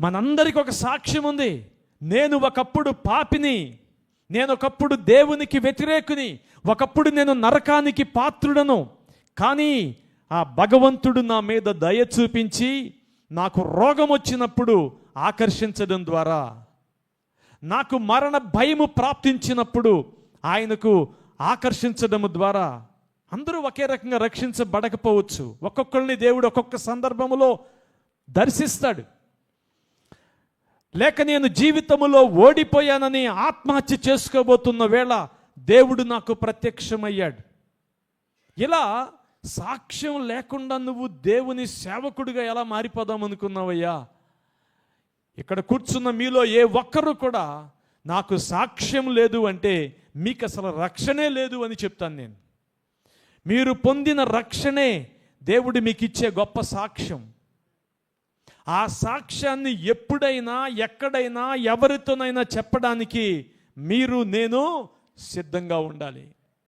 మనందరికి ఒక సాక్ష్యం ఉంది. నేను ఒకప్పుడు పాపిని, నేను ఒకప్పుడు దేవునికి వ్యతిరేకుని, ఒకప్పుడు నేను నరకానికి పాత్రుడను. కానీ ఆ భగవంతుడు నా మీద దయ చూపించి నాకు రోగం వచ్చినప్పుడు ఆకర్షించడం ద్వారా, నాకు మరణ భయము ప్రాప్తించినప్పుడు ఆయనకు ఆకర్షించడం ద్వారా, అందరూ ఒకే రకంగా రక్షించబడకపోవచ్చు. ఒక్కొక్కరిని దేవుడు ఒక్కొక్క సందర్భములో దర్శిస్తాడు. లేక నేను జీవితంలో ఓడిపోయానని ఆత్మహత్య చేసుకోబోతున్న వేళ దేవుడు నాకు ప్రత్యక్షమయ్యాడు. ఇలా సాక్ష్యం లేకుండా నువ్వు దేవుని సేవకుడిగా ఎలా మారిపోదాం అనుకున్నావయ్యా? ఇక్కడ కూర్చున్న మీలో ఏ ఒక్కరు కూడా నాకు సాక్ష్యం లేదు అంటే మీకు అసలు రక్షణే లేదు అని చెప్తాను నేను. మీరు పొందిన రక్షణే దేవుడు మీకు ఇచ్చే గొప్ప సాక్ష్యం. ఆ సాక్ష్యాన్ని ఎప్పుడైనా ఎక్కడైనా ఎవరితోనైనా చెప్పడానికి మీరు నేను సిద్ధంగా ఉండాలి.